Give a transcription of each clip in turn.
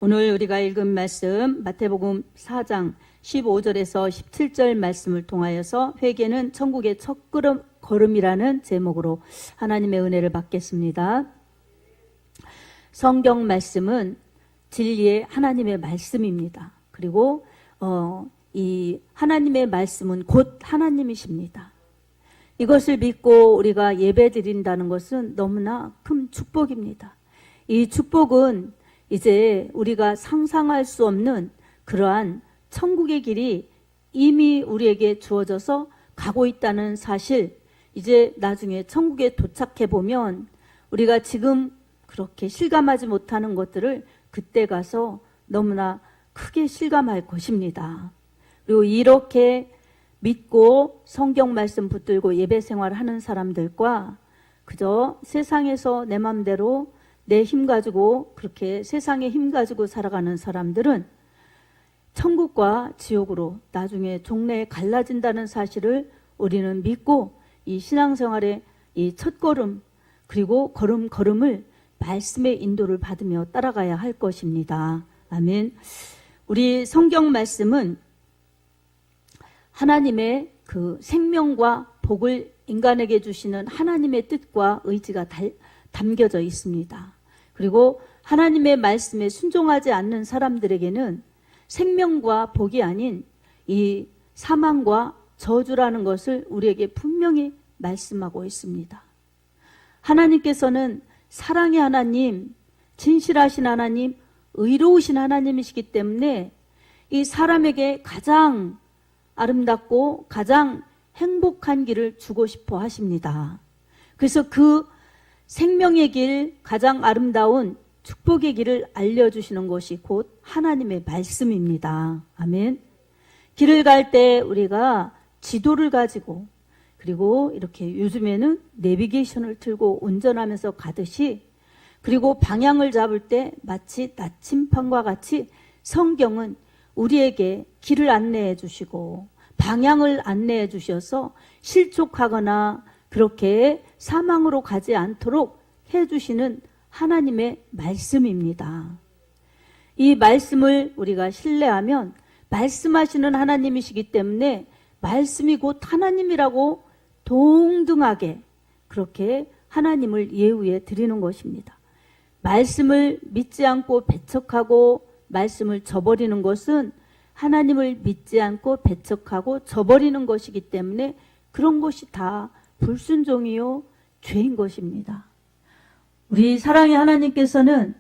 오늘 우리가 읽은 말씀 마태복음 4장 15절에서 17절 말씀을 통하여서 회개는 천국의 첫 걸음이라는 제목으로 하나님의 은혜를 받겠습니다. 성경 말씀은 진리의 하나님의 말씀입니다. 그리고 이 하나님의 말씀은 곧 하나님이십니다. 이것을 믿고 우리가 예배 드린다는 것은 너무나 큰 축복입니다. 이 축복은 이제 우리가 상상할 수 없는 그러한 천국의 길이 이미 우리에게 주어져서 가고 있다는 사실, 이제 나중에 천국에 도착해 보면 우리가 지금 그렇게 실감하지 못하는 것들을 그때 가서 너무나 크게 실감할 것입니다. 그리고 이렇게 믿고 성경 말씀 붙들고 예배 생활하는 사람들과 그저 세상에서 내 맘대로 내 힘 가지고 그렇게 세상의 힘 가지고 살아가는 사람들은 천국과 지옥으로 나중에 종래에 갈라진다는 사실을 우리는 믿고 이 신앙생활의 이 첫걸음 그리고 걸음을 말씀의 인도를 받으며 따라가야 할 것입니다. 아멘. 우리 성경 말씀은 하나님의 그 생명과 복을 인간에게 주시는 하나님의 뜻과 의지가 담겨져 있습니다. 그리고 하나님의 말씀에 순종하지 않는 사람들에게는 생명과 복이 아닌 이 사망과 저주라는 것을 우리에게 분명히 말씀하고 있습니다. 하나님께서는 사랑의 하나님, 진실하신 하나님, 의로우신 하나님이시기 때문에 이 사람에게 가장 아름답고 가장 행복한 길을 주고 싶어 하십니다. 그래서 그 생명의 길, 가장 아름다운 축복의 길을 알려주시는 것이 곧 하나님의 말씀입니다. 아멘. 길을 갈 때 우리가 지도를 가지고 그리고 이렇게 요즘에는 내비게이션을 틀고 운전하면서 가듯이 그리고 방향을 잡을 때 마치 나침판과 같이 성경은 우리에게 길을 안내해 주시고 방향을 안내해 주셔서 실족하거나 그렇게 사망으로 가지 않도록 해주시는 하나님의 말씀입니다. 이 말씀을 우리가 신뢰하면 말씀하시는 하나님이시기 때문에 말씀이 곧 하나님이라고 동등하게 그렇게 하나님을 예우해 드리는 것입니다. 말씀을 믿지 않고 배척하고 말씀을 저버리는 것은 하나님을 믿지 않고 배척하고 저버리는 것이기 때문에 그런 것이 다 불순종이요 죄인 것입니다. 우리 사랑의 하나님께서는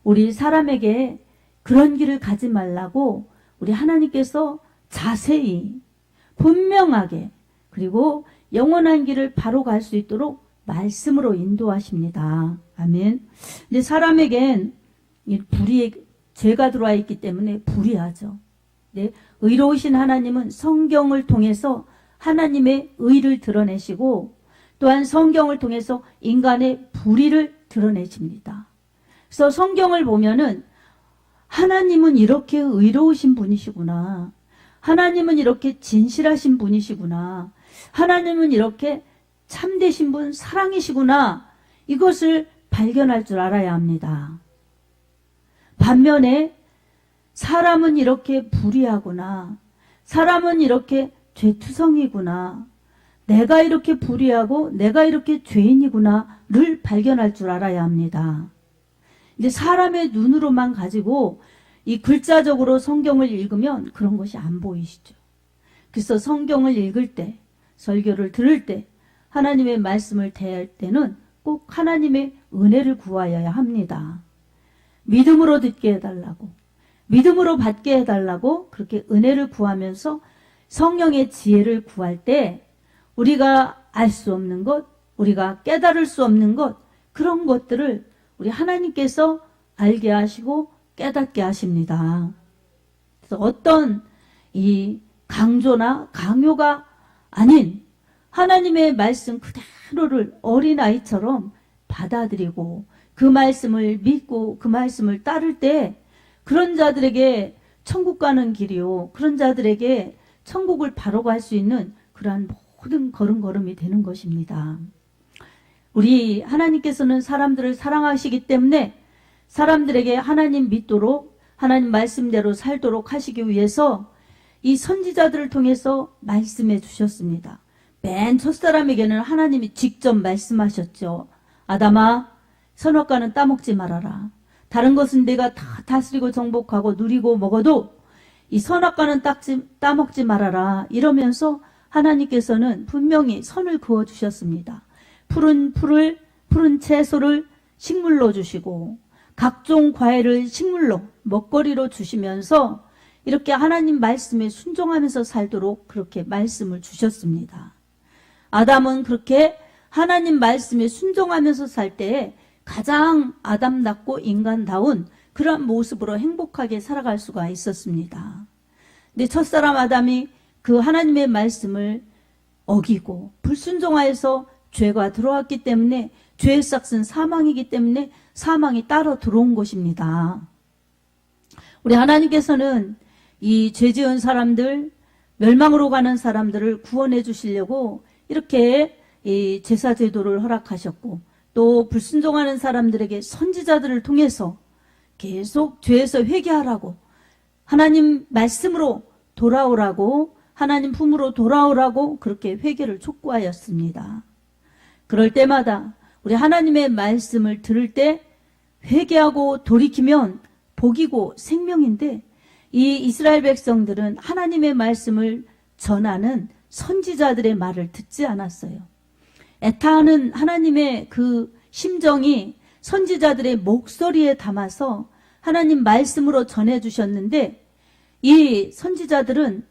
우리 사람에게 그런 길을 가지 말라고 우리 하나님께서 자세히 분명하게 그리고 영원한 길을 바로 갈 수 있도록 말씀으로 인도하십니다. 아멘. 근데 사람에겐 죄가 들어와 있기 때문에 불의하죠. 네, 의로우신 하나님은 성경을 통해서 하나님의 의를 드러내시고 또한 성경을 통해서 인간의 불의를 드러내십니다. 그래서 성경을 보면은 하나님은 이렇게 의로우신 분이시구나. 하나님은 이렇게 진실하신 분이시구나. 하나님은 이렇게 참되신 분, 사랑이시구나. 이것을 발견할 줄 알아야 합니다. 반면에 사람은 이렇게 불의하구나. 사람은 이렇게 죄투성이구나. 내가 이렇게 불의하고 내가 이렇게 죄인이구나를 발견할 줄 알아야 합니다. 근데 사람의 눈으로만 가지고 이 글자적으로 성경을 읽으면 그런 것이 안 보이시죠. 그래서 성경을 읽을 때, 설교를 들을 때, 하나님의 말씀을 대할 때는 꼭 하나님의 은혜를 구하여야 합니다. 믿음으로 듣게 해달라고, 믿음으로 받게 해달라고 그렇게 은혜를 구하면서 성령의 지혜를 구할 때 우리가 알 수 없는 것, 우리가 깨달을 수 없는 것, 그런 것들을 우리 하나님께서 알게 하시고 깨닫게 하십니다. 그래서 어떤 이 강조나 강요가 아닌 하나님의 말씀 그대로를 어린아이처럼 받아들이고 그 말씀을 믿고 그 말씀을 따를 때 그런 자들에게 천국 가는 길이요. 그런 자들에게 천국을 바로 갈 수 있는 그러한 모든 걸음걸음이 되는 것입니다. 우리 하나님께서는 사람들을 사랑하시기 때문에 사람들에게 하나님 믿도록 하나님 말씀대로 살도록 하시기 위해서 이 선지자들을 통해서 말씀해 주셨습니다. 맨 첫사람에게는 하나님이 직접 말씀하셨죠. 아담아, 선악과는 따먹지 말아라. 다른 것은 내가 다 다스리고 정복하고 누리고 먹어도 이 선악과는 따먹지 말아라. 이러면서 하나님께서는 분명히 선을 그어 주셨습니다. 푸른 풀을, 푸른 채소를 식물로 주시고 각종 과일을 식물로, 먹거리로 주시면서 이렇게 하나님 말씀에 순종하면서 살도록 그렇게 말씀을 주셨습니다. 아담은 그렇게 하나님 말씀에 순종하면서 살 때에 가장 아담답고 인간다운 그런 모습으로 행복하게 살아갈 수가 있었습니다. 근데 첫사람 아담이 그 하나님의 말씀을 어기고 불순종하여서 죄가 들어왔기 때문에 죄의 삭은 사망이기 때문에 사망이 따로 들어온 것입니다. 우리 하나님께서는 이 죄 지은 사람들, 멸망으로 가는 사람들을 구원해 주시려고 이렇게 이 제사 제도를 허락하셨고 또 불순종하는 사람들에게 선지자들을 통해서 계속 죄에서 회개하라고 하나님 말씀으로 돌아오라고 하나님 품으로 돌아오라고 그렇게 회개를 촉구하였습니다. 그럴 때마다 우리 하나님의 말씀을 들을 때 회개하고 돌이키면 복이고 생명인데 이 이스라엘 백성들은 하나님의 말씀을 전하는 선지자들의 말을 듣지 않았어요. 애타하는 하나님의 그 심정이 선지자들의 목소리에 담아서 하나님 말씀으로 전해주셨는데 이 선지자들은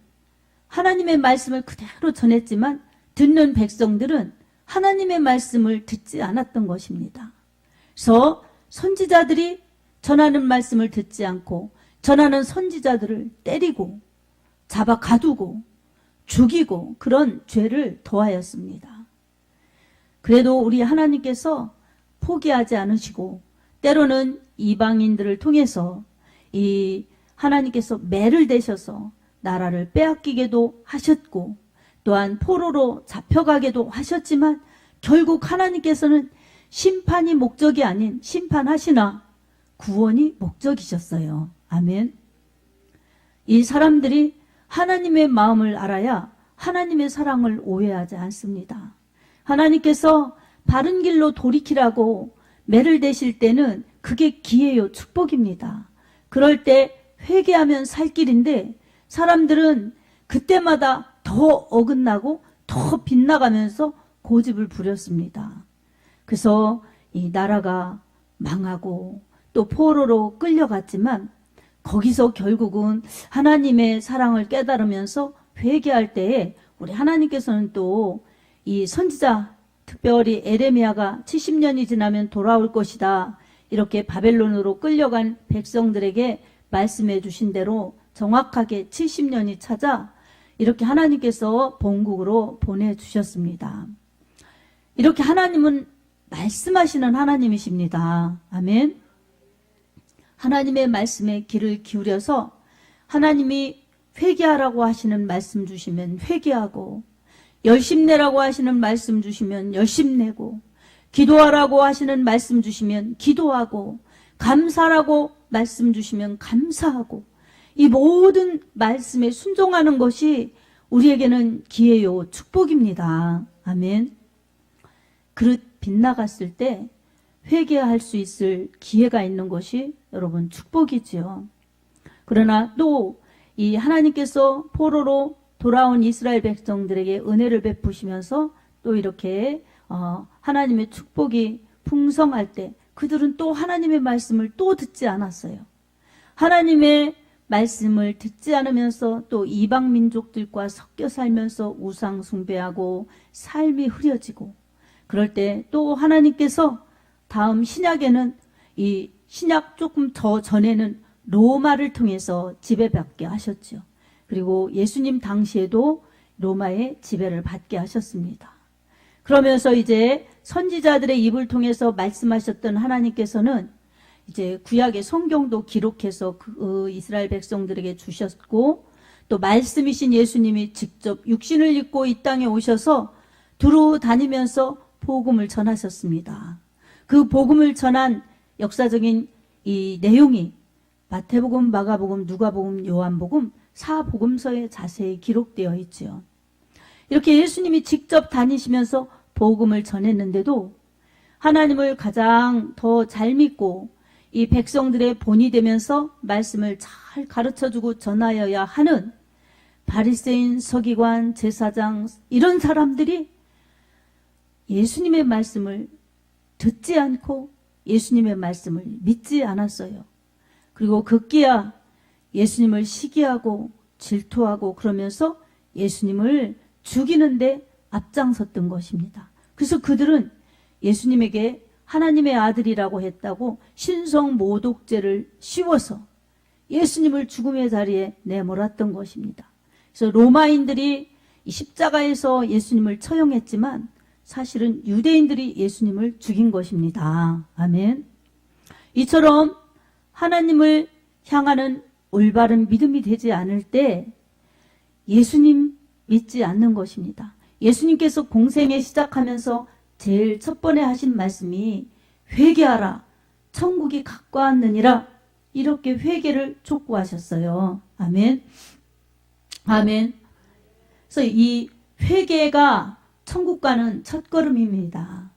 하나님의 말씀을 그대로 전했지만 듣는 백성들은 하나님의 말씀을 듣지 않았던 것입니다. 그래서 선지자들이 전하는 말씀을 듣지 않고 전하는 선지자들을 때리고 잡아 가두고 죽이고 그런 죄를 더하였습니다. 그래도 우리 하나님께서 포기하지 않으시고 때로는 이방인들을 통해서 이 하나님께서 매를 대셔서 나라를 빼앗기게도 하셨고 또한 포로로 잡혀가게도 하셨지만 결국 하나님께서는 심판이 목적이 아닌 심판하시나 구원이 목적이셨어요. 아멘. 이 사람들이 하나님의 마음을 알아야 하나님의 사랑을 오해하지 않습니다. 하나님께서 바른 길로 돌이키라고 매를 대실 때는 그게 기회요, 축복입니다. 그럴 때 회개하면 살 길인데 사람들은 그때마다 더 어긋나고 더 빗나가면서 고집을 부렸습니다. 그래서 이 나라가 망하고 또 포로로 끌려갔지만 거기서 결국은 하나님의 사랑을 깨달으면서 회개할 때에 우리 하나님께서는 또 이 선지자 특별히 에레미야가 70년이 지나면 돌아올 것이다. 이렇게 바벨론으로 끌려간 백성들에게 말씀해 주신 대로 정확하게 70년이 찾아 이렇게 하나님께서 본국으로 보내주셨습니다. 이렇게 하나님은 말씀하시는 하나님이십니다. 아멘. 하나님의 말씀에 귀를 기울여서 하나님이 회개하라고 하시는 말씀 주시면 회개하고 열심내라고 하시는 말씀 주시면 열심내고 기도하라고 하시는 말씀 주시면 기도하고 감사라고 말씀 주시면 감사하고 이 모든 말씀에 순종하는 것이 우리에게는 기회요 축복입니다. 아멘. 그릇 빗나갔을 때 회개할 수 있을 기회가 있는 것이 여러분 축복이지요. 그러나 또 이 하나님께서 포로로 돌아온 이스라엘 백성들에게 은혜를 베푸시면서 또 이렇게 하나님의 축복이 풍성할 때 그들은 또 하나님의 말씀을 또 듣지 않았어요. 하나님의 말씀을 듣지 않으면서 또 이방 민족들과 섞여 살면서 우상 숭배하고 삶이 흐려지고 그럴 때 또 하나님께서 다음 신약에는 이 신약 조금 더 전에는 로마를 통해서 지배받게 하셨죠. 그리고 예수님 당시에도 로마의 지배를 받게 하셨습니다. 그러면서 이제 선지자들의 입을 통해서 말씀하셨던 하나님께서는 이제 구약의 성경도 기록해서 그 이스라엘 백성들에게 주셨고 또 말씀이신 예수님이 직접 육신을 입고 이 땅에 오셔서 두루 다니면서 복음을 전하셨습니다. 그 복음을 전한 역사적인 이 내용이 마태복음, 마가복음, 누가복음, 요한복음 4복음서에 자세히 기록되어 있지요. 이렇게 예수님이 직접 다니시면서 복음을 전했는데도 하나님을 가장 더 잘 믿고 이 백성들의 본이 되면서 말씀을 잘 가르쳐주고 전하여야 하는 바리새인, 서기관, 제사장 이런 사람들이 예수님의 말씀을 듣지 않고 예수님의 말씀을 믿지 않았어요. 그리고 급기야 예수님을 시기하고 질투하고 그러면서 예수님을 죽이는데 앞장섰던 것입니다. 그래서 그들은 예수님에게 하나님의 아들이라고 했다고 신성모독죄를 씌워서 예수님을 죽음의 자리에 내몰았던 것입니다. 그래서 로마인들이 십자가에서 예수님을 처형했지만 사실은 유대인들이 예수님을 죽인 것입니다. 아멘. 이처럼 하나님을 향하는 올바른 믿음이 되지 않을 때 예수님 믿지 않는 것입니다. 예수님께서 공생애 시작하면서 제일 첫 번에 하신 말씀이 회개하라 천국이 가까웠느니라 이렇게 회개를 촉구하셨어요. 아멘. 아멘. 그래서 이 회개가 천국 가는 첫걸음입니다.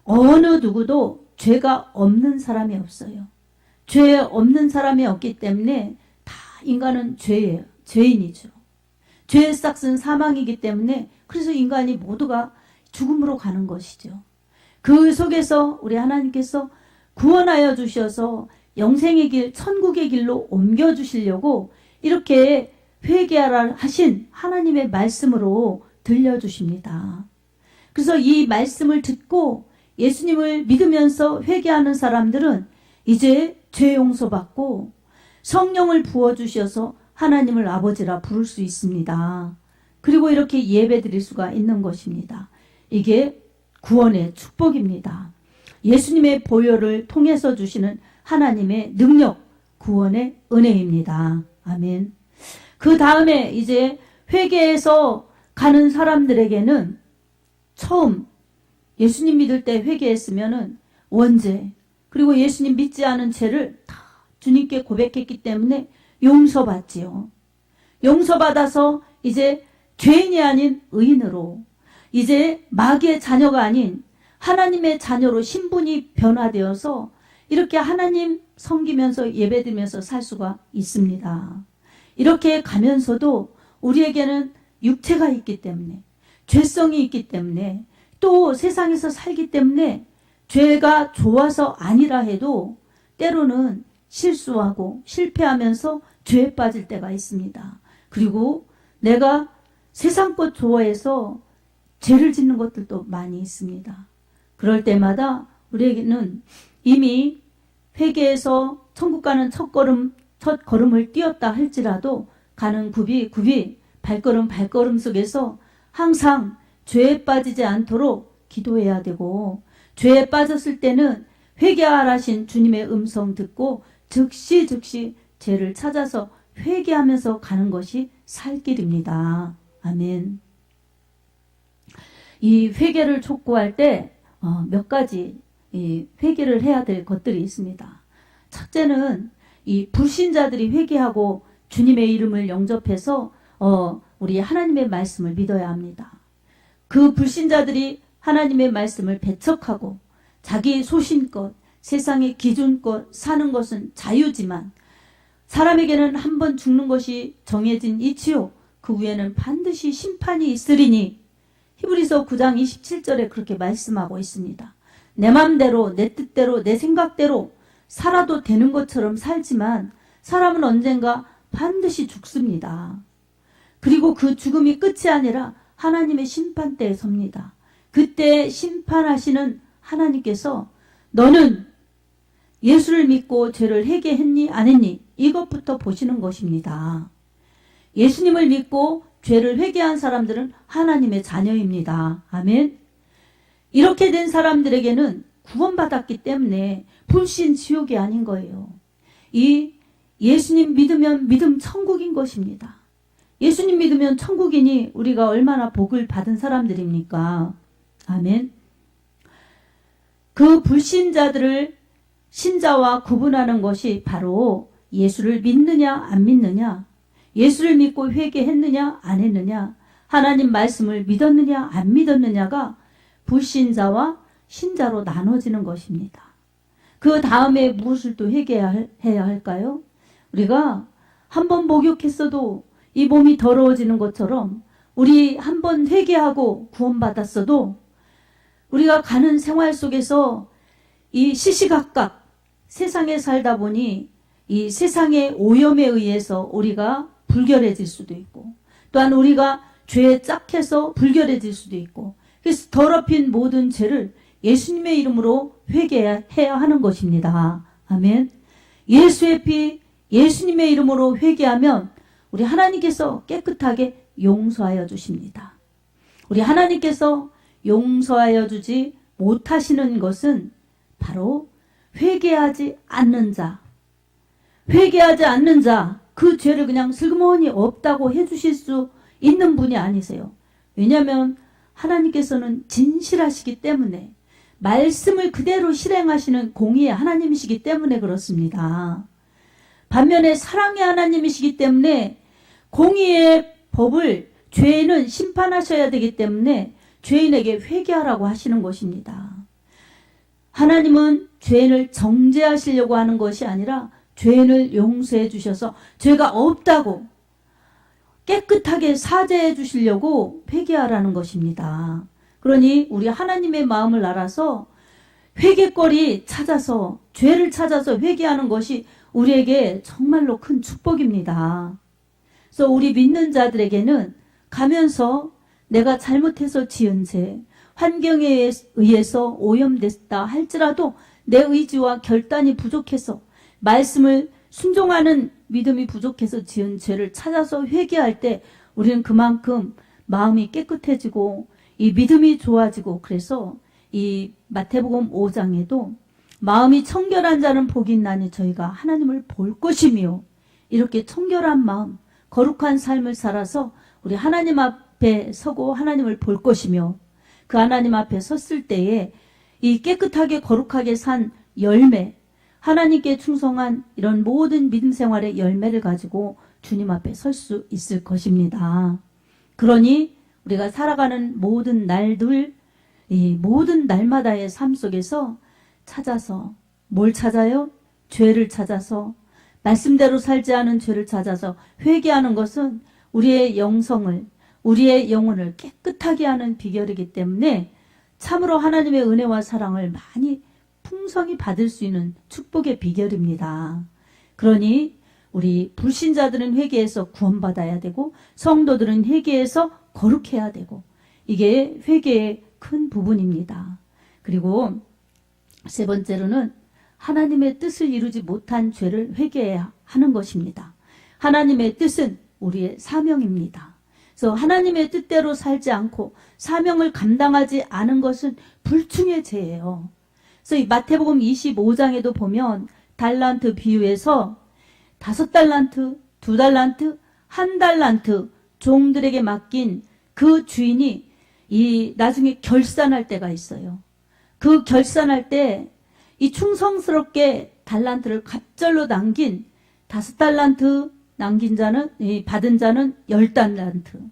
어느 누구도 죄가 없는 사람이 없어요. 죄 없는 사람이 없기 때문에 다 인간은 죄예요. 죄인이죠. 죄의 싹은 사망이기 때문에 그래서 인간이 모두가 죽음으로 가는 것이죠. 그 속에서 우리 하나님께서 구원하여 주셔서 영생의 길, 천국의 길로 옮겨주시려고 이렇게 회개하라 하신 하나님의 말씀으로 들려주십니다. 그래서 이 말씀을 듣고 예수님을 믿으면서 회개하는 사람들은 이제 죄 용서받고 성령을 부어주셔서 하나님을 아버지라 부를 수 있습니다. 그리고 이렇게 예배 드릴 수가 있는 것입니다. 이게 구원의 축복입니다. 예수님의 보혈을 통해서 주시는 하나님의 능력, 구원의 은혜입니다. 아멘. 그 다음에 이제 회개해서 가는 사람들에게는 처음 예수님 믿을 때 회개했으면은 원죄, 그리고 예수님 믿지 않은 죄를 다 주님께 고백했기 때문에 용서받지요. 용서받아서 이제 죄인이 아닌 의인으로, 이제 마귀의 자녀가 아닌 하나님의 자녀로 신분이 변화되어서 이렇게 하나님 섬기면서 예배드리면서 살 수가 있습니다. 이렇게 가면서도 우리에게는 육체가 있기 때문에, 죄성이 있기 때문에, 또 세상에서 살기 때문에 죄가 좋아서 아니라 해도 때로는 실수하고 실패하면서 죄에 빠질 때가 있습니다. 그리고 내가 세상 것 좋아해서 죄를 짓는 것들도 많이 있습니다. 그럴 때마다 우리에게는 이미 회개해서 천국 가는 첫 걸음을 띄었다 할지라도 가는 굽이 발걸음 속에서 항상 죄에 빠지지 않도록 기도해야 되고, 죄에 빠졌을 때는 회개하라신 주님의 음성 듣고 즉시 죄를 찾아서 회개하면서 가는 것이 살 길입니다. 아멘. 이 회개를 촉구할 때 몇 가지 회개를 해야 될 것들이 있습니다. 첫째는 이 불신자들이 회개하고 주님의 이름을 영접해서 우리 하나님의 말씀을 믿어야 합니다. 그 불신자들이 하나님의 말씀을 배척하고 자기 소신껏 세상의 기준껏 사는 것은 자유지만 사람에게는 한 번 죽는 것이 정해진 이치요 그 후에는 반드시 심판이 있으리니 히브리서 9장 27절에 그렇게 말씀하고 있습니다. 내 맘대로 내 뜻대로 내 생각대로 살아도 되는 것처럼 살지만 사람은 언젠가 반드시 죽습니다. 그리고 그 죽음이 끝이 아니라 하나님의 심판대에 섭니다. 그때 심판하시는 하나님께서 너는 예수를 믿고 죄를 회개했니 안 했니 이것부터 보시는 것입니다. 예수님을 믿고 죄를 회개한 사람들은 하나님의 자녀입니다. 아멘. 이렇게 된 사람들에게는 구원받았기 때문에 불신 지옥이 아닌 거예요. 이 예수님 믿으면 믿음 천국인 것입니다. 예수님 믿으면 천국이니 우리가 얼마나 복을 받은 사람들입니까? 아멘. 그 불신자들을 신자와 구분하는 것이 바로 예수를 믿느냐 안 믿느냐, 예수를 믿고 회개했느냐 안 했느냐, 하나님 말씀을 믿었느냐 안 믿었느냐가 불신자와 신자로 나눠지는 것입니다. 그 다음에 무엇을 또 회개해야 할까요? 우리가 한번 목욕했어도 이 몸이 더러워지는 것처럼 우리 한번 회개하고 구원받았어도 우리가 가는 생활 속에서 이 시시각각 세상에 살다 보니 이 세상의 오염에 의해서 우리가 불결해질 수도 있고, 또한 우리가 죄에 짝해서 불결해질 수도 있고, 그래서 더럽힌 모든 죄를 예수님의 이름으로 회개해야 하는 것입니다. 아멘. 예수의 피, 예수님의 이름으로 회개하면 우리 하나님께서 깨끗하게 용서하여 주십니다. 우리 하나님께서 용서하여 주지 못하시는 것은 바로 회개하지 않는 자, 회개하지 않는 자, 그 죄를 그냥 슬그머니 없다고 해주실 수 있는 분이 아니세요. 왜냐하면 하나님께서는 진실하시기 때문에, 말씀을 그대로 실행하시는 공의의 하나님이시기 때문에 그렇습니다. 반면에 사랑의 하나님이시기 때문에 공의의 법을, 죄인은 심판하셔야 되기 때문에 죄인에게 회개하라고 하시는 것입니다. 하나님은 죄인을 정죄하시려고 하는 것이 아니라 죄인을 용서해 주셔서 죄가 없다고 깨끗하게 사죄해 주시려고 회개하라는 것입니다. 그러니 우리 하나님의 마음을 알아서 회개거리 찾아서, 죄를 찾아서 회개하는 것이 우리에게 정말로 큰 축복입니다. 그래서 우리 믿는 자들에게는 가면서 내가 잘못해서 지은 죄, 환경에 의해서 오염됐다 할지라도 내 의지와 결단이 부족해서, 말씀을 순종하는 믿음이 부족해서 지은 죄를 찾아서 회개할 때 우리는 그만큼 마음이 깨끗해지고 이 믿음이 좋아지고, 그래서 이 마태복음 5장에도 마음이 청결한 자는 복이 있나니 저희가 하나님을 볼 것이며, 이렇게 청결한 마음, 거룩한 삶을 살아서 우리 하나님 앞에 서고 하나님을 볼 것이며, 그 하나님 앞에 섰을 때에 이 깨끗하게 거룩하게 산 열매, 하나님께 충성한 이런 모든 믿음 생활의 열매를 가지고 주님 앞에 설 수 있을 것입니다. 그러니 우리가 살아가는 모든 날들, 이 모든 날마다의 삶 속에서 찾아서, 뭘 찾아요? 죄를 찾아서, 말씀대로 살지 않은 죄를 찾아서 회개하는 것은 우리의 영성을, 우리의 영혼을 깨끗하게 하는 비결이기 때문에 참으로 하나님의 은혜와 사랑을 많이 풍성히 받을 수 있는 축복의 비결입니다. 그러니 우리 불신자들은 회개해서 구원받아야 되고, 성도들은 회개해서 거룩해야 되고, 이게 회개의 큰 부분입니다. 그리고 세 번째로는 하나님의 뜻을 이루지 못한 죄를 회개해야 하는 것입니다. 하나님의 뜻은 우리의 사명입니다. 그래서 하나님의 뜻대로 살지 않고 사명을 감당하지 않은 것은 불충의 죄예요. 그래서 이 마태복음 25장에도 보면 달란트 비유에서 5달란트, 2달란트, 1달란트 종들에게 맡긴 그 주인이 이 나중에 결산할 때가 있어요. 그 결산할 때 이 충성스럽게 달란트를 갑절로 남긴 5달란트 남긴 자는, 받은 자는 10달란트,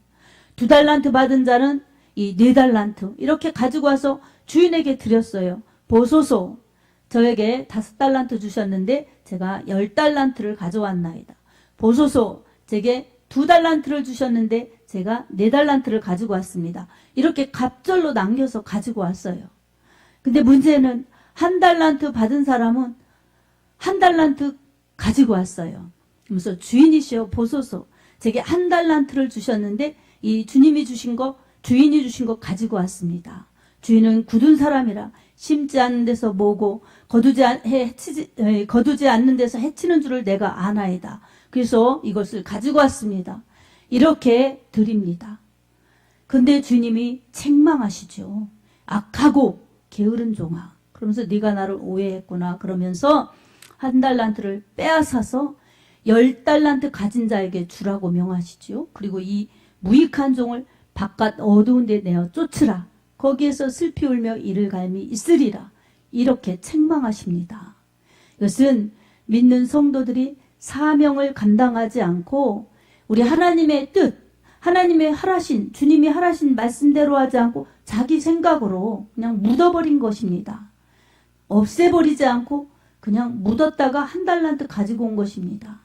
2달란트 받은 자는 이 4달란트 이렇게 가지고 와서 주인에게 드렸어요. 보소서, 저에게 5달란트 주셨는데 제가 10달란트를 가져왔나이다. 보소서, 제게 2달란트를 주셨는데 제가 4달란트를 가지고 왔습니다. 이렇게 갑절로 남겨서 가지고 왔어요. 근데 문제는 1달란트 받은 사람은 1달란트 가지고 왔어요. 그래서 주인이시여 보소서, 제게 1달란트를 주셨는데 이 주님이 주신 거, 주인이 주신 거 가지고 왔습니다. 주인은 굳은 사람이라 심지 않는 데서 모고 거두지 않는 데서 해치는 줄을 내가 아나이다. 그래서 이것을 가지고 왔습니다. 이렇게 드립니다. 근데 주님이 책망하시죠. 악하고 게으른 종아, 그러면서 네가 나를 오해했구나, 그러면서 1달란트를 빼앗아서 10달란트 가진 자에게 주라고 명하시죠. 그리고 이 무익한 종을 바깥 어두운 데 내어 쫓으라. 거기에서 슬피 울며 이를 갈미 있으리라. 이렇게 책망하십니다. 이것은 믿는 성도들이 사명을 감당하지 않고 우리 하나님의 뜻, 하나님의 하라신, 주님이 하라신 말씀대로 하지 않고 자기 생각으로 그냥 묻어버린 것입니다. 없애버리지 않고 그냥 묻었다가 한 달란트 가지고 온 것입니다.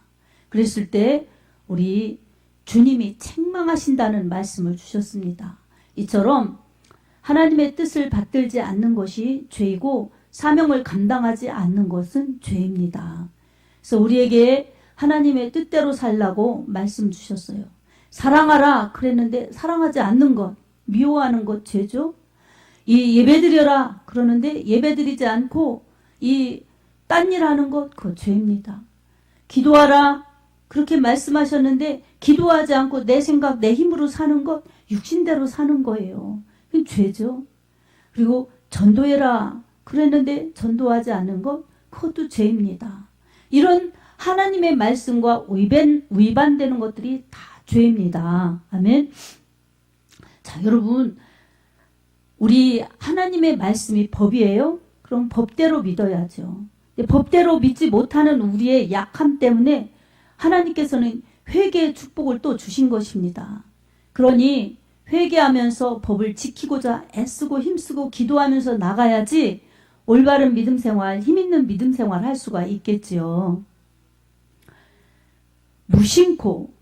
그랬을 때 우리 주님이 책망하신다는 말씀을 주셨습니다. 이처럼 하나님의 뜻을 받들지 않는 것이 죄이고 사명을 감당하지 않는 것은 죄입니다. 그래서 우리에게 하나님의 뜻대로 살라고 말씀 주셨어요. 사랑하라 그랬는데 사랑하지 않는 것, 미워하는 것 죄죠. 이 예배드려라 그러는데 예배드리지 않고 이 딴 일 하는 것 그거 죄입니다. 기도하라 그렇게 말씀하셨는데 기도하지 않고 내 생각 내 힘으로 사는 것 육신대로 사는 거예요. 그건 죄죠. 그리고 전도해라 그랬는데 전도하지 않는 것 그것도 죄입니다. 이런 하나님의 말씀과 위반되는 것들이 다 죄입니다. 아멘. 자, 여러분, 우리 하나님의 말씀이 법이에요? 그럼 법대로 믿어야죠. 법대로 믿지 못하는 우리의 약함 때문에 하나님께서는 회개의 축복을 또 주신 것입니다. 그러니 회개하면서 법을 지키고자 애쓰고 힘쓰고 기도하면서 나가야지 올바른 믿음 생활, 힘있는 믿음 생활 할 수가 있겠지요. 무심코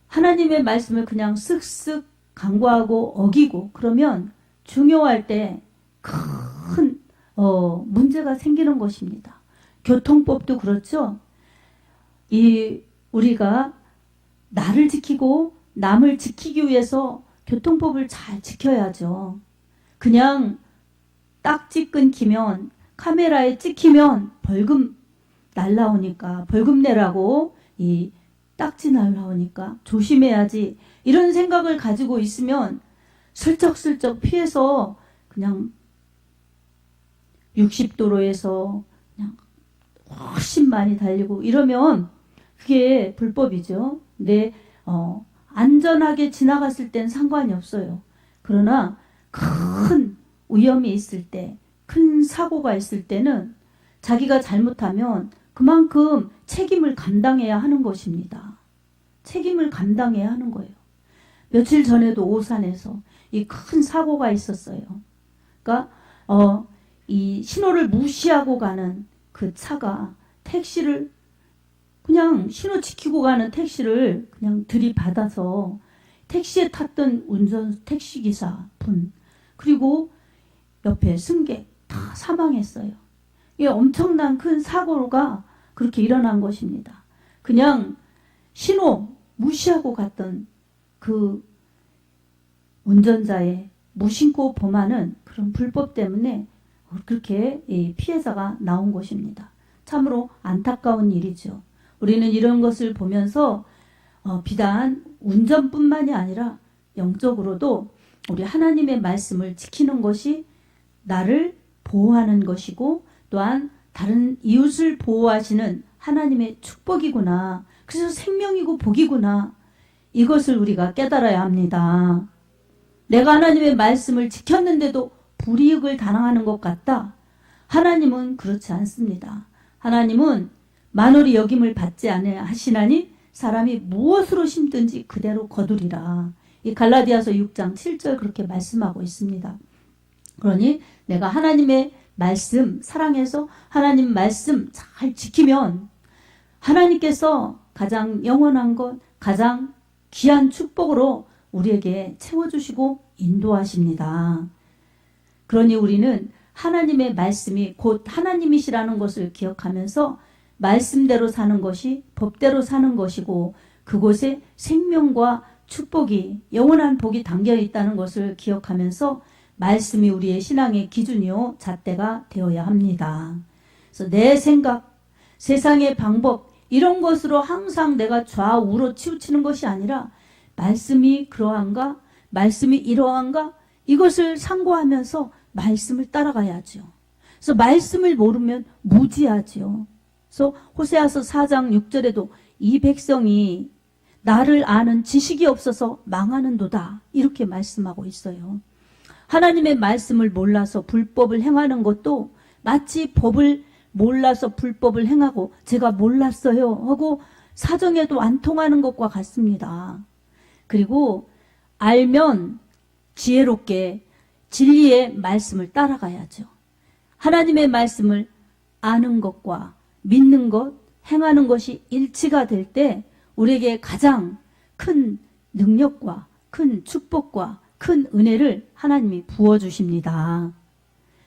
하나님의 말씀을 그냥 쓱쓱 간과하고 어기고 그러면 중요할 때 큰 문제가 생기는 것입니다. 교통법도 그렇죠. 우리가 나를 지키고 남을 지키기 위해서 교통법을 잘 지켜야죠. 그냥 딱지 끊기면 카메라에 찍히면 벌금 날라오니까 벌금 내라고 이 딱지 날라오니까 조심해야지 이런 생각을 가지고 있으면 슬쩍슬쩍 피해서 그냥 60도로에서 그냥 훨씬 많이 달리고 이러면 그게 불법이죠. 근데 안전하게 지나갔을 땐 상관이 없어요. 그러나 큰 위험이 있을 때, 큰 사고가 있을 때는 자기가 잘못하면 그만큼 책임을 감당해야 하는 것입니다. 책임을 감당해야 하는 거예요. 며칠 전에도 오산에서 이 큰 사고가 있었어요. 그러니까 이 신호를 무시하고 가는 그 차가 택시를 그냥 신호 지키고 가는 택시를 그냥 들이받아서 택시에 탔던 택시기사 분 그리고 옆에 승객 다 사망했어요. 이게 엄청난 큰 사고가 그렇게 일어난 것입니다. 그냥 신호 무시하고 갔던 그 운전자의 무심코 범하는 그런 불법 때문에 그렇게 피해자가 나온 것입니다. 참으로 안타까운 일이죠. 우리는 이런 것을 보면서 비단 운전뿐만이 아니라 영적으로도 우리 하나님의 말씀을 지키는 것이 나를 보호하는 것이고 또한 다른 이웃을 보호하시는 하나님의 축복이구나. 그래서 생명이고 복이구나. 이것을 우리가 깨달아야 합니다. 내가 하나님의 말씀을 지켰는데도 불이익을 당하는 것 같다. 하나님은 그렇지 않습니다. 하나님은 만월이 여김을 받지 아니하시나니 사람이 무엇으로 심든지 그대로 거두리라. 이 갈라디아서 6장 7절 그렇게 말씀하고 있습니다. 그러니 내가 하나님의 말씀 사랑해서 하나님 말씀 잘 지키면 하나님께서 가장 영원한 것, 가장 귀한 축복으로 우리에게 채워주시고 인도하십니다. 그러니 우리는 하나님의 말씀이 곧 하나님이시라는 것을 기억하면서 말씀대로 사는 것이 법대로 사는 것이고 그곳에 생명과 축복이 영원한 복이 담겨 있다는 것을 기억하면서 말씀이 우리의 신앙의 기준이요 잣대가 되어야 합니다. 그래서 내 생각, 세상의 방법 이런 것으로 항상 내가 좌우로 치우치는 것이 아니라 말씀이 그러한가? 말씀이 이러한가? 이것을 상고하면서 말씀을 따라가야죠. 그래서 말씀을 모르면 무지하죠. 그래서 호세아서 4장 6절에도 이 백성이 나를 아는 지식이 없어서 망하는도다 이렇게 말씀하고 있어요. 하나님의 말씀을 몰라서 불법을 행하는 것도 마치 법을 몰라서 불법을 행하고 제가 몰랐어요 하고 사정해도 안 통하는 것과 같습니다. 그리고 알면 지혜롭게 진리의 말씀을 따라가야죠. 하나님의 말씀을 아는 것과 믿는 것, 행하는 것이 일치가 될 때 우리에게 가장 큰 능력과 큰 축복과 큰 은혜를 하나님이 부어주십니다.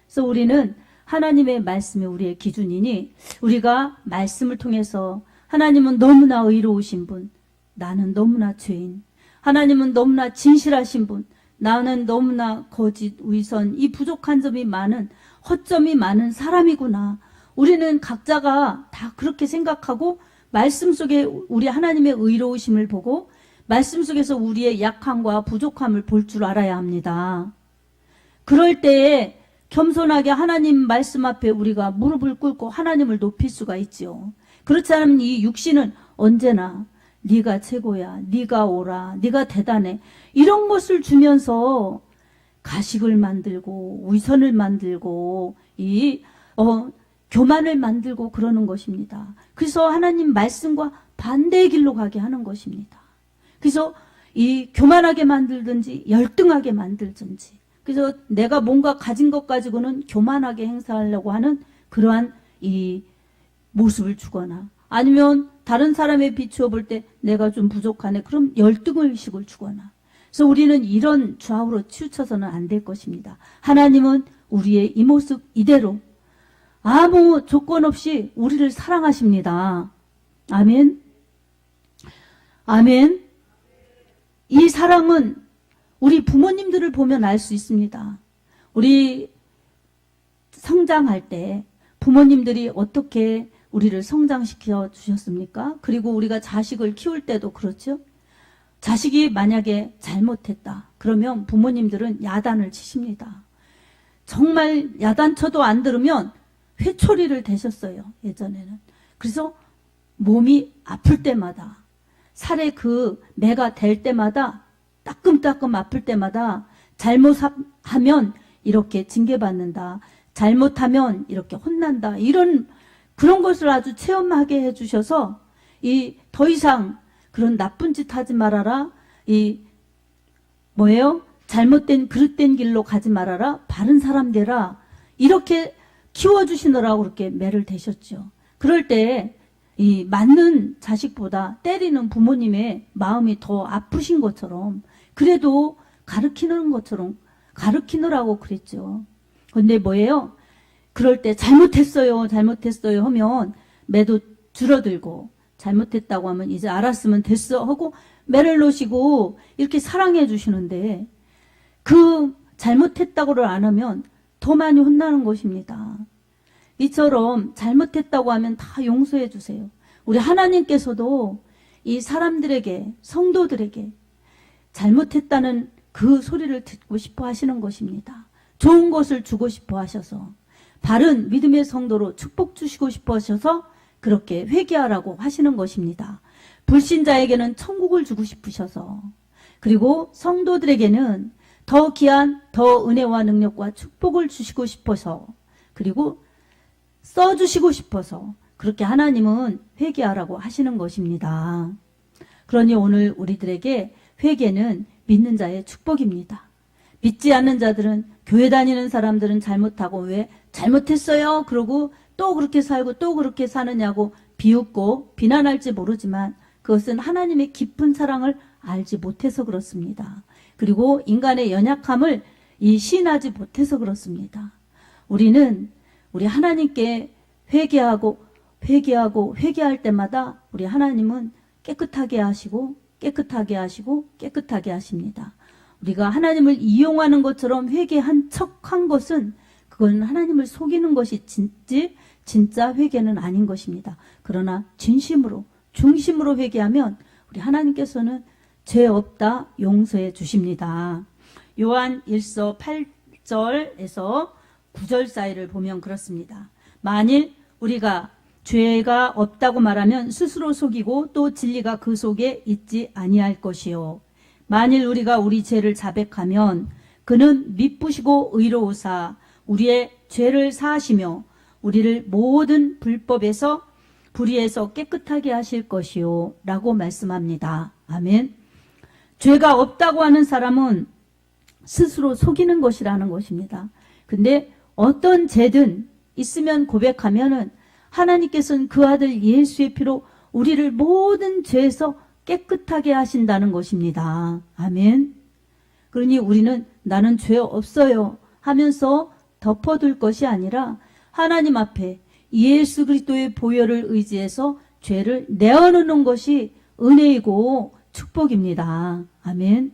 그래서 우리는 하나님의 말씀이 우리의 기준이니 우리가 말씀을 통해서 하나님은 너무나 의로우신 분, 나는 너무나 죄인, 하나님은 너무나 진실하신 분, 나는 너무나 거짓, 위선, 이 부족한 점이 많은, 허점이 많은 사람이구나. 우리는 각자가 다 그렇게 생각하고 말씀 속에 우리 하나님의 의로우심을 보고 말씀 속에서 우리의 약함과 부족함을 볼 줄 알아야 합니다. 그럴 때에 겸손하게 하나님 말씀 앞에 우리가 무릎을 꿇고 하나님을 높일 수가 있지요. 그렇지 않으면 이 육신은 언제나 네가 최고야, 네가 오라, 네가 대단해, 이런 것을 주면서 가식을 만들고 위선을 만들고 교만을 만들고 그러는 것입니다. 그래서 하나님 말씀과 반대의 길로 가게 하는 것입니다. 그래서 이 교만하게 만들든지 열등하게 만들든지, 그래서 내가 뭔가 가진 것 가지고는 교만하게 행사하려고 하는 그러한 이 모습을 주거나, 아니면 다른 사람에 비추어 볼 때 내가 좀 부족하네, 그럼 열등의식을 주거나. 그래서 우리는 이런 좌우로 치우쳐서는 안 될 것입니다. 하나님은 우리의 이 모습 이대로 아무 조건 없이 우리를 사랑하십니다. 아멘. 아멘. 이 사랑은 우리 부모님들을 보면 알 수 있습니다. 우리 성장할 때 부모님들이 어떻게 우리를 성장시켜 주셨습니까? 그리고 우리가 자식을 키울 때도 그렇죠. 자식이 만약에 잘못했다 그러면 부모님들은 야단을 치십니다. 정말 야단쳐도 안 들으면 회초리를 대셨어요, 예전에는. 그래서 몸이 아플 때마다, 살에 그 매가 될 때마다, 따끔따끔 아플 때마다 잘못하면 이렇게 징계받는다, 잘못하면 이렇게 혼난다, 그런 것을 아주 체험하게 해주셔서 더 이상 그런 나쁜 짓 하지 말아라, 잘못된 그릇된 길로 가지 말아라, 바른 사람 되라, 이렇게 키워주시느라고 그렇게 매를 대셨죠. 그럴 때 이 맞는 자식보다 때리는 부모님의 마음이 더 아프신 것처럼, 그래도 가르치느라고 그랬죠. 근데 그럴 때 잘못했어요 하면 매도 줄어들고, 잘못했다고 하면 이제 알았으면 됐어 하고 매를 놓으시고 이렇게 사랑해 주시는데, 그 잘못했다고를 안 하면 더 많이 혼나는 것입니다. 이처럼 잘못했다고 하면 다 용서해 주세요. 우리 하나님께서도 이 사람들에게, 성도들에게 잘못했다는 그 소리를 듣고 싶어 하시는 것입니다. 좋은 것을 주고 싶어 하셔서, 바른 믿음의 성도로 축복 주시고 싶어 하셔서 그렇게 회개하라고 하시는 것입니다. 불신자에게는 천국을 주고 싶으셔서, 그리고 성도들에게는 더 귀한 더 은혜와 능력과 축복을 주시고 싶어서, 그리고 써주시고 싶어서 그렇게 하나님은 회개하라고 하시는 것입니다. 그러니 오늘 우리들에게 회개는 믿는 자의 축복입니다. 믿지 않는 자들은, 교회 다니는 사람들은 잘못하고 왜 잘못했어요 그러고 또 그렇게 살고 또 그렇게 사느냐고 비웃고 비난할지 모르지만, 그것은 하나님의 깊은 사랑을 알지 못해서 그렇습니다. 그리고 인간의 연약함을 시인하지 못해서 그렇습니다. 우리는 우리 하나님께 회개할 때마다 우리 하나님은 깨끗하게 하시고 깨끗하게 하시고 깨끗하게 하십니다. 우리가 하나님을 이용하는 것처럼 회개한 척한 것은, 그건 하나님을 속이는 것이지 진짜 회개는 아닌 것입니다. 그러나 진심으로, 중심으로 회개하면 우리 하나님께서는 죄 없다 용서해 주십니다. 요한 1서 8절에서 9절 사이를 보면 그렇습니다. 만일 우리가 죄가 없다고 말하면 스스로 속이고 또 진리가 그 속에 있지 아니할 것이요. 만일 우리가 우리 죄를 자백하면 그는 미쁘시고 의로우사 우리의 죄를 사하시며 우리를 모든 불법에서 불의에서 깨끗하게 하실 것이요 라고 말씀합니다. 아멘. 죄가 없다고 하는 사람은 스스로 속이는 것이라는 것입니다. 근데 어떤 죄든 있으면 고백하면은 하나님께서는 그 아들 예수의 피로 우리를 모든 죄에서 깨끗하게 하신다는 것입니다. 아멘. 그러니 우리는 나는 죄 없어요 하면서 덮어둘 것이 아니라 하나님 앞에 예수 그리스도의 보혈을 의지해서 죄를 내어놓는 것이 은혜이고 축복입니다. 아멘.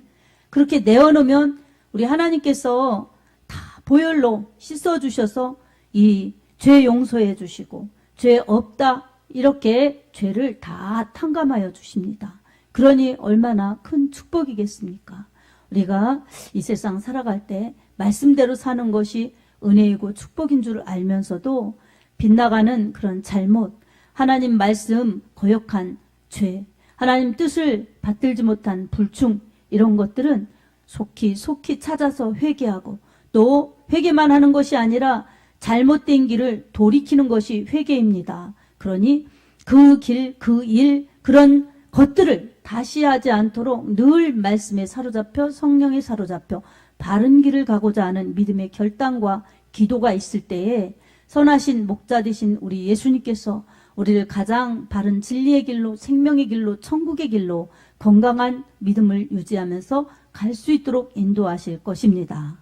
그렇게 내어놓으면 우리 하나님께서 다 보혈로 씻어주셔서 이 죄 용서해 주시고 죄 없다 이렇게 죄를 다 탕감하여 주십니다. 그러니 얼마나 큰 축복이겠습니까? 우리가 이 세상 살아갈 때 말씀대로 사는 것이 은혜이고 축복인 줄 알면서도 빗나가는 그런 잘못, 하나님 말씀 거역한 죄, 하나님 뜻을 받들지 못한 불충 이런 것들은 속히 찾아서 회개하고 또 회개만 하는 것이 아니라 잘못된 길을 돌이키는 것이 회개입니다. 그러니 그 길, 그 일, 그런 것들을 다시 하지 않도록 늘 말씀에 사로잡혀 성령에 사로잡혀 바른 길을 가고자 하는 믿음의 결단과 기도가 있을 때에 선하신 목자 되신 우리 예수님께서 우리를 가장 바른 진리의 길로 생명의 길로 천국의 길로 건강한 믿음을 유지하면서 갈 수 있도록 인도하실 것입니다.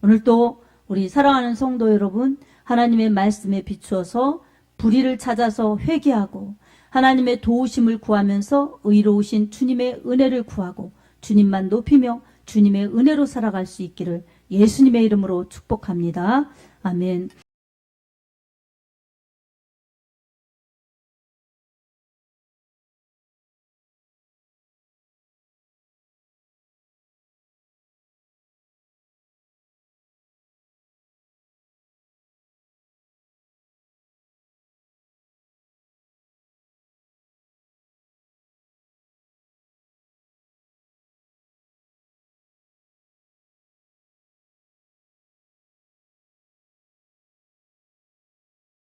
오늘 또 우리 사랑하는 성도 여러분 하나님의 말씀에 비추어서 불의를 찾아서 회개하고 하나님의 도우심을 구하면서 의로우신 주님의 은혜를 구하고 주님만 높이며 주님의 은혜로 살아갈 수 있기를 예수님의 이름으로 축복합니다. 아멘.